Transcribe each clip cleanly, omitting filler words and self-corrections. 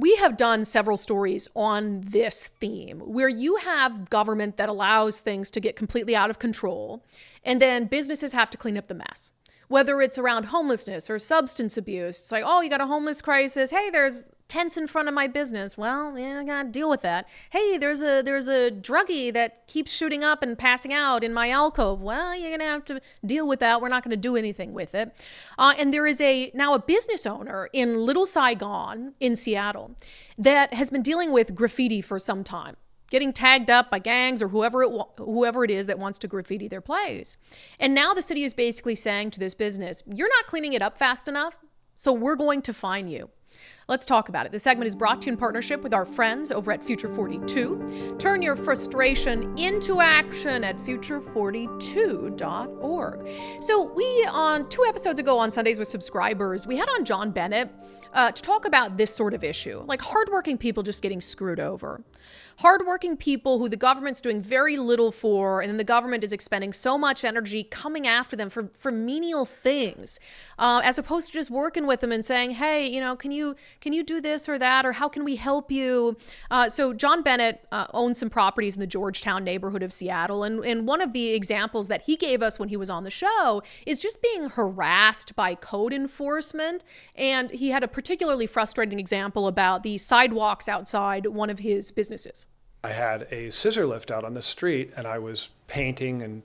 we have done several stories on this theme where you have government that allows things to get completely out of control, and then businesses have to clean up the mess. Whether it's around homelessness or substance abuse, it's like, oh, you got a homeless crisis. Hey, there's tents in front of my business. Well, yeah, I gotta deal with that. Hey, there's a druggie that keeps shooting up and passing out in my alcove. Well, you're gonna have to deal with that. We're not gonna do anything with it. And there is now a business owner in Little Saigon in Seattle that has been dealing with graffiti for some time, getting tagged up by gangs or whoever it is that wants to graffiti their place. And now the city is basically saying to this business, you're not cleaning it up fast enough, so we're going to fine you. Let's talk about it. This segment is brought to you in partnership with our friends over at Future 42. Turn your frustration into action at future42.org. So on 2 episodes ago on Sundays with Subscribers, we had on John Bennett to talk about this sort of issue, like hardworking people just getting screwed over. Hardworking people who the government's doing very little for, and then the government is expending so much energy coming after them for menial things, as opposed to just working with them and saying, hey, can you do this or that, or how can we help you? So John Bennett owns some properties in the Georgetown neighborhood of Seattle, and one of the examples that he gave us when he was on the show is just being harassed by code enforcement, and he had a particularly frustrating example about the sidewalks outside one of his businesses. I had a scissor lift out on the street, and I was painting and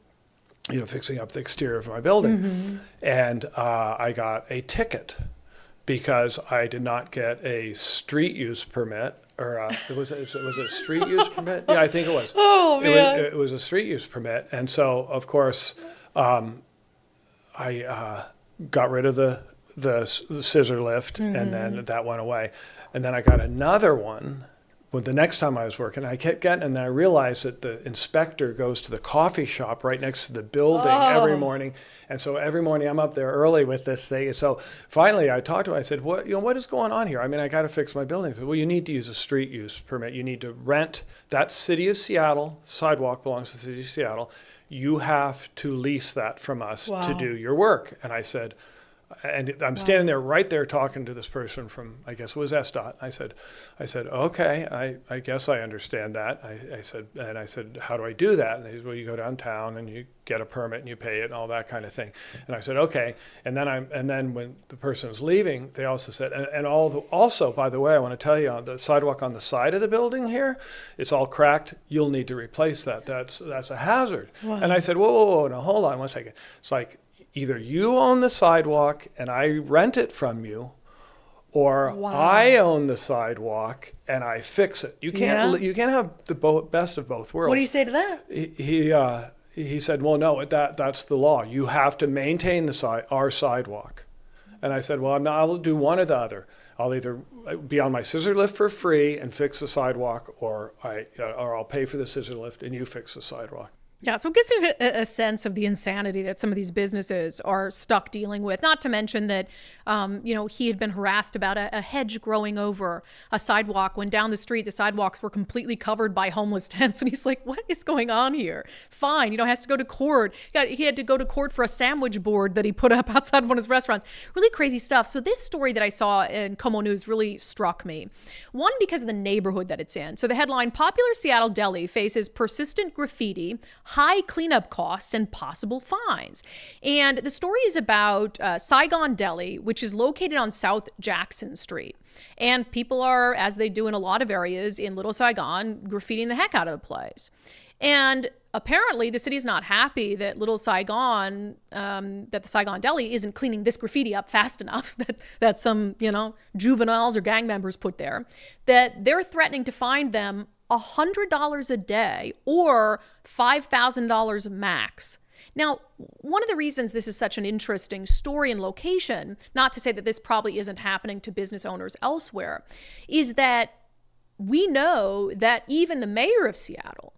fixing up the exterior of my building. Mm-hmm. And I got a ticket because I did not get a street use permit, or was it a street use permit? Yeah, I think it was. Oh, man. It was a street use permit. And so, of course, I got rid of the scissor lift, mm-hmm. and then that went away. And then I got another one. Well, the next time I was working, I kept getting, and then I realized that the inspector goes to the coffee shop right next to the building every morning. And so every morning I'm up there early with this thing. So finally I talked to him. I said, what is going on here? I mean, I got to fix my building. He said, well, you need to use a street use permit. You need to rent that City of Seattle. Sidewalk belongs to the City of Seattle. You have to lease that from us to do your work. And I said, and I'm standing there right there talking to this person from, I guess it was SDOT. I said, okay, I guess I understand that. I said, how do I do that? And he said, well, you go downtown and you get a permit and you pay it and all that kind of thing. And I said, okay. And then when the person was leaving, they also said, also, by the way, I want to tell you, the sidewalk on the side of the building here, it's all cracked. You'll need to replace that. That's a hazard. Wow. And I said, whoa, no, hold on one second. It's like, either you own the sidewalk and I rent it from you, or I own the sidewalk and I fix it. You can't have the best of both worlds. What do you say to that? He said, well, no, that's the law. You have to maintain our sidewalk. And I said, well, I'll do one or the other. I'll either be on my scissor lift for free and fix the sidewalk, or I'll pay for the scissor lift and you fix the sidewalk. Yeah, so it gives you a sense of the insanity that some of these businesses are stuck dealing with. Not to mention that, he had been harassed about a hedge growing over a sidewalk when down the street, the sidewalks were completely covered by homeless tents. And he's like, what is going on here? Fine. He has to go to court. He had to go to court for a sandwich board that he put up outside one of his restaurants. Really crazy stuff. So this story that I saw in Como News really struck me. One, because of the neighborhood that it's in. So the headline, popular Seattle deli faces persistent graffiti, high cleanup costs, and possible fines. And the story is about Saigon Deli, which is located on South Jackson Street. And people are, as they do in a lot of areas in Little Saigon, graffitiing the heck out of the place. And apparently the city is not happy that Little Saigon, that the Saigon Deli isn't cleaning this graffiti up fast enough that some, juveniles or gang members put there, that they're threatening to fine them $100 a day or $5,000 max. Now, one of the reasons this is such an interesting story and location, not to say that this probably isn't happening to business owners elsewhere, is that we know that even the mayor of Seattle,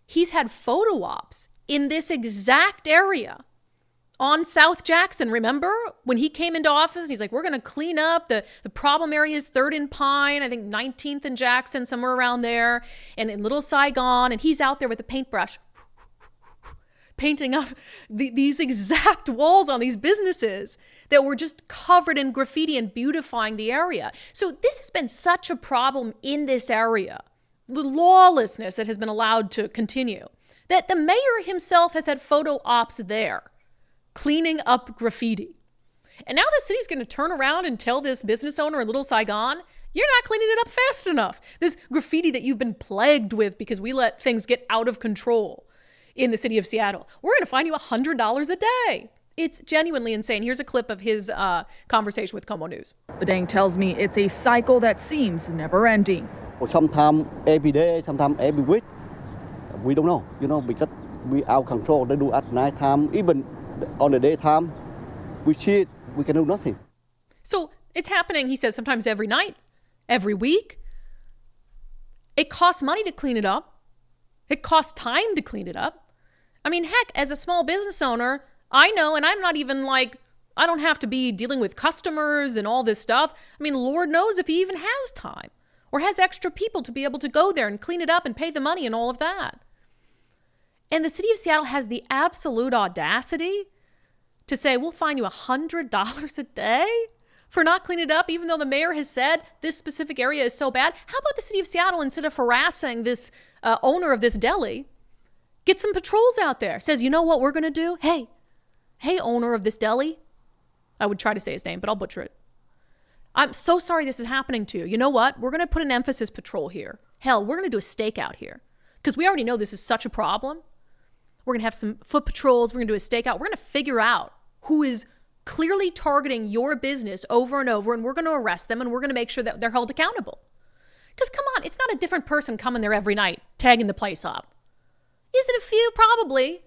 he's had photo ops in this exact area on South Jackson. Remember when he came into office and he's like, we're going to clean up the problem areas, 3rd and Pine, I think 19th and Jackson, somewhere around there, and in Little Saigon. And he's out there with a paintbrush painting up these exact walls on these businesses that were just covered in graffiti and beautifying the area. So this has been such a problem in this area, the lawlessness that has been allowed to continue, that the mayor himself has had photo ops there, cleaning up graffiti. And now the city's going to turn around and tell this business owner in Little Saigon, you're not cleaning it up fast enough. This graffiti that you've been plagued with because we let things get out of control in the city of Seattle, we're going to fine you $100 a day. It's genuinely insane. Here's a clip of his conversation with Como News. Badang tells me it's a cycle that seems never ending. Sometimes every day, sometimes every week. We don't know, because we out of control. They do at night time, even on the daytime. We see it, we can do nothing. So it's happening, he says, sometimes every night, every week. It costs money to clean it up. It costs time to clean it up. I mean, heck, as a small business owner, I know, and I'm not even I don't have to be dealing with customers and all this stuff. I mean, Lord knows if he even has time or has extra people to be able to go there and clean it up and pay the money and all of that. And the city of Seattle has the absolute audacity to say, we'll fine you $100 a day for not cleaning it up, even though the mayor has said this specific area is so bad. How about the city of Seattle, instead of harassing this owner of this deli, get some patrols out there? Says, you know what we're going to do? Hey, owner of this deli. I would try to say his name, but I'll butcher it. I'm so sorry this is happening to you. You know what? We're going to put an emphasis patrol here. Hell, we're going to do a stakeout here because we already know this is such a problem. We're going to have some foot patrols. We're going to do a stakeout. We're going to figure out who is clearly targeting your business over and over, and we're going to arrest them, and we're going to make sure that they're held accountable. Because come on, it's not a different person coming there every night, tagging the place up. Is it a few? Probably.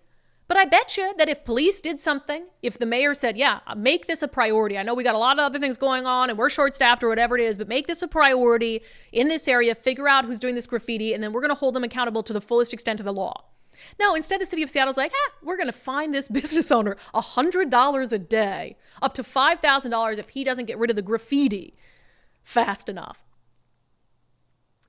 But I bet you that if police did something, if the mayor said, yeah, make this a priority. I know we got a lot of other things going on and we're short-staffed or whatever it is, but make this a priority in this area, figure out who's doing this graffiti, and then we're going to hold them accountable to the fullest extent of the law. No, instead the city of Seattle's like, we're going to fine this business owner $100 a day, up to $5,000 if he doesn't get rid of the graffiti fast enough.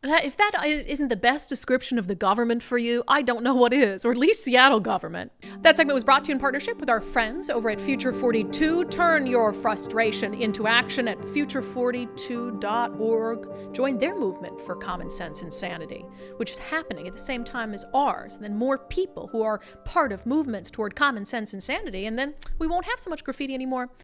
If that isn't the best description of the government for you, I don't know what is, or at least Seattle government. That segment was brought to you in partnership with our friends over at Future 42. Turn your frustration into action at future42.org. Join their movement for common sense insanity, which is happening at the same time as ours. And then more people who are part of movements toward common sense insanity, and then we won't have so much graffiti anymore.